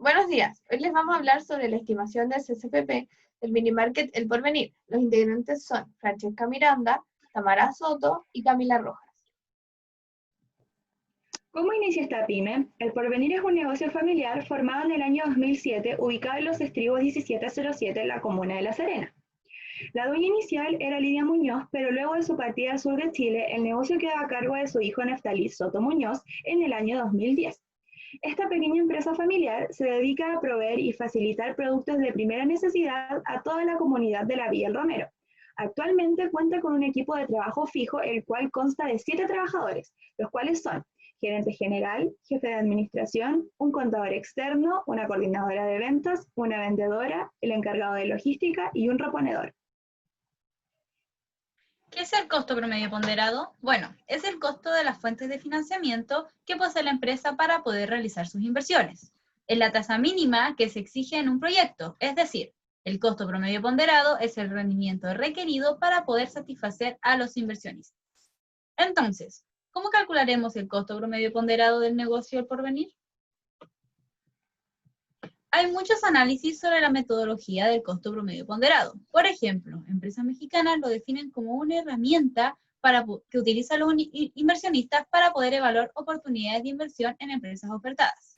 Buenos días. Hoy les vamos a hablar sobre la estimación del CCPP del mini market El Porvenir. Los integrantes son Francesca Miranda, Tamara Soto y Camila Rojas. ¿Cómo inicia esta pyme? El Porvenir es un negocio familiar formado en el año 2007, ubicado en Los Estribos 1707, en la comuna de La Serena. La dueña inicial era Lidia Muñoz, pero luego de su partida al sur de Chile, el negocio quedó a cargo de su hijo Neftalí Soto Muñoz en el año 2010. Esta pequeña empresa familiar se dedica a proveer y facilitar productos de primera necesidad a toda la comunidad de la Villa El Romero. Actualmente cuenta con un equipo de trabajo fijo, el cual consta de 7 trabajadores, los cuales son gerente general, jefe de administración, un contador externo, una coordinadora de ventas, una vendedora, el encargado de logística y un reponedor. ¿Qué es el costo promedio ponderado? Bueno, es el costo de las fuentes de financiamiento que posee la empresa para poder realizar sus inversiones. Es la tasa mínima que se exige en un proyecto, es decir, el costo promedio ponderado es el rendimiento requerido para poder satisfacer a los inversionistas. Entonces, ¿cómo calcularemos el costo promedio ponderado del negocio El Porvenir? Hay muchos análisis sobre la metodología del costo promedio ponderado. Por ejemplo, empresas mexicanas lo definen como una herramienta que utilizan los inversionistas para poder evaluar oportunidades de inversión en empresas ofertadas.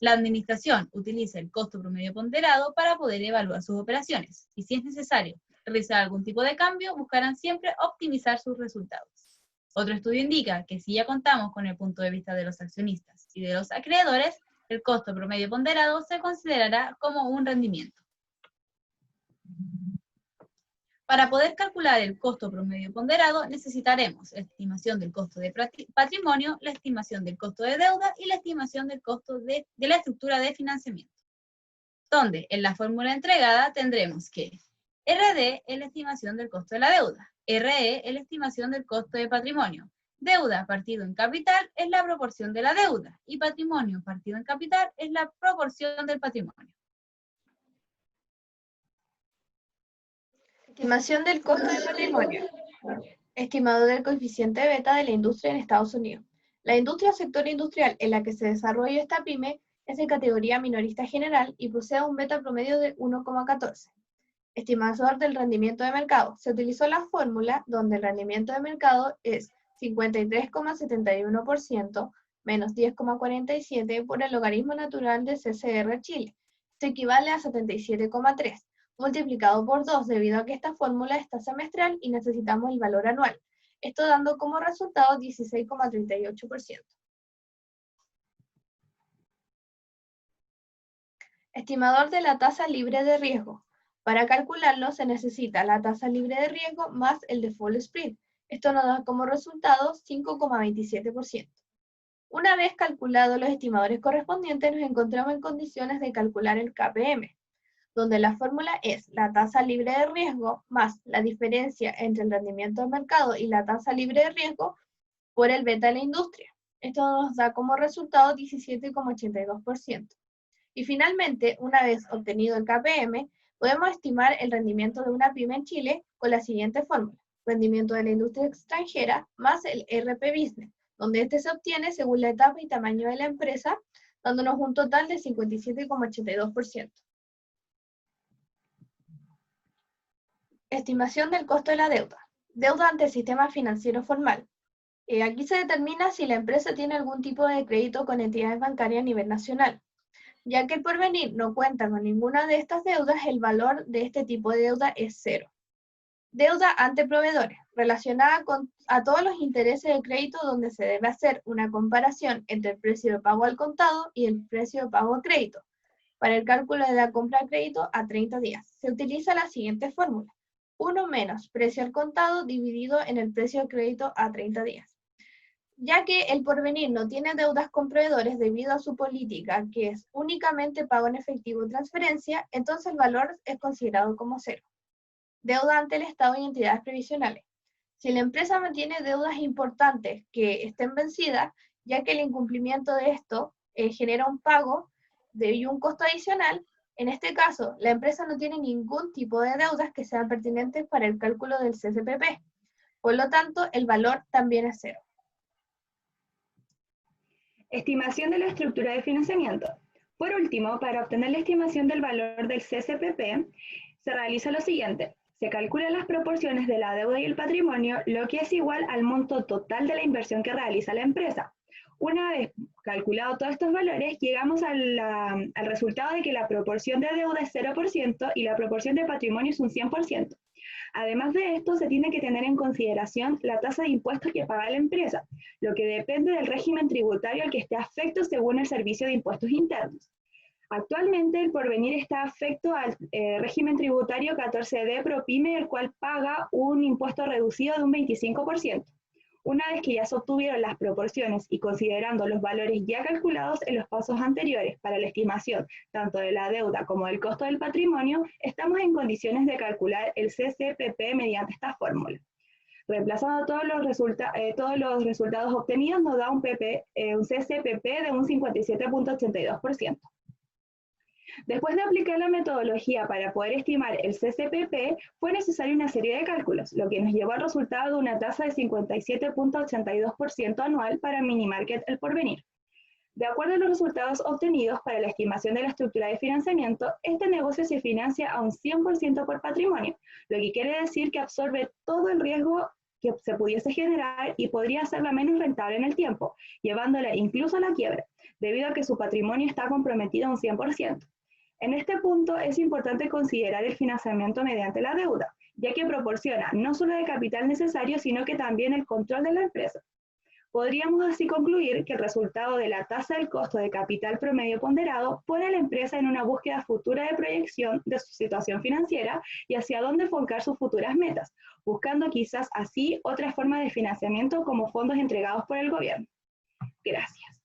La administración utiliza el costo promedio ponderado para poder evaluar sus operaciones y, si es necesario realizar algún tipo de cambio, buscarán siempre optimizar sus resultados. Otro estudio indica que si ya contamos con el punto de vista de los accionistas y de los acreedores, el costo promedio ponderado se considerará como un rendimiento. Para poder calcular el costo promedio ponderado, necesitaremos la estimación del costo de patrimonio, la estimación del costo de deuda y la estimación del costo de la estructura de financiamiento. Donde en la fórmula entregada tendremos que RD es la estimación del costo de la deuda, RE es la estimación del costo de patrimonio, deuda partido en capital es la proporción de la deuda y patrimonio partido en capital es la proporción del patrimonio. Estimación del costo de patrimonio. Estimado del coeficiente beta de la industria en Estados Unidos. La industria o sector industrial en la que se desarrolla esta pyme es de categoría minorista general y posee un beta promedio de 1,14. Estimador del rendimiento de mercado. Se utilizó la fórmula donde el rendimiento de mercado es 53,71% menos 10,47 por el logaritmo natural de CCR Chile. Esto equivale a 77,3, multiplicado por 2 debido a que esta fórmula está semestral y necesitamos el valor anual. Esto dando como resultado 16,38%. Estimador de la tasa libre de riesgo. Para calcularlo se necesita la tasa libre de riesgo más el default spread. Esto nos da como resultado 5,27%. Una vez calculados los estimadores correspondientes, nos encontramos en condiciones de calcular el KPM, donde la fórmula es la tasa libre de riesgo más la diferencia entre el rendimiento del mercado y la tasa libre de riesgo por el beta de la industria. Esto nos da como resultado 17,82%. Y finalmente, una vez obtenido el KPM, podemos estimar el rendimiento de una pyme en Chile con la siguiente fórmula: rendimiento de la industria extranjera más el RP Business, donde este se obtiene según la etapa y tamaño de la empresa, dándonos un total de 57,82%. Estimación del costo de la deuda. Deuda ante el sistema financiero formal. Aquí se determina si la empresa tiene algún tipo de crédito con entidades bancarias a nivel nacional. Ya que el Porvenir no cuenta con ninguna de estas deudas, el valor de este tipo de deuda es 0. Deuda ante proveedores, relacionada a todos los intereses de crédito, donde se debe hacer una comparación entre el precio de pago al contado y el precio de pago a crédito. Para el cálculo de la compra a crédito a 30 días, se utiliza la siguiente fórmula: 1 menos precio al contado dividido en el precio de crédito a 30 días. Ya que el Porvenir no tiene deudas con proveedores debido a su política, que es únicamente pago en efectivo y transferencia, entonces el valor es considerado como 0. Deuda ante el Estado y entidades previsionales. Si la empresa mantiene deudas importantes que estén vencidas, ya que el incumplimiento de esto genera un pago y un costo adicional, en este caso, la empresa no tiene ningún tipo de deudas que sean pertinentes para el cálculo del CCPP. Por lo tanto, el valor también es 0. Estimación de la estructura de financiamiento. Por último, para obtener la estimación del valor del CCPP, se realiza lo siguiente. Se calculan las proporciones de la deuda y el patrimonio, lo que es igual al monto total de la inversión que realiza la empresa. Una vez calculado todos estos valores, llegamos al resultado de que la proporción de deuda es 0% y la proporción de patrimonio es un 100%. Además de esto, se tiene que tener en consideración la tasa de impuestos que paga la empresa, lo que depende del régimen tributario al que esté afecto según el Servicio de Impuestos Internos. Actualmente, el Porvenir está afecto al régimen tributario 14D ProPyme, el cual paga un impuesto reducido de un 25%. Una vez que ya se obtuvieron las proporciones y considerando los valores ya calculados en los pasos anteriores para la estimación tanto de la deuda como del costo del patrimonio, estamos en condiciones de calcular el CCPP mediante esta fórmula. Reemplazando todos los resultados obtenidos nos da un CCPP de un 57.82%. Después de aplicar la metodología para poder estimar el CCPP, fue necesaria una serie de cálculos, lo que nos llevó al resultado de una tasa de 57.82% anual para Minimarket El Porvenir. De acuerdo a los resultados obtenidos para la estimación de la estructura de financiamiento, este negocio se financia a un 100% por patrimonio, lo que quiere decir que absorbe todo el riesgo que se pudiese generar y podría hacerla menos rentable en el tiempo, llevándola incluso a la quiebra, debido a que su patrimonio está comprometido a un 100%. En este punto es importante considerar el financiamiento mediante la deuda, ya que proporciona no solo el capital necesario, sino que también el control de la empresa. Podríamos así concluir que el resultado de la tasa del costo de capital promedio ponderado pone a la empresa en una búsqueda futura de proyección de su situación financiera y hacia dónde enfocar sus futuras metas, buscando quizás así otra forma de financiamiento como fondos entregados por el gobierno. Gracias.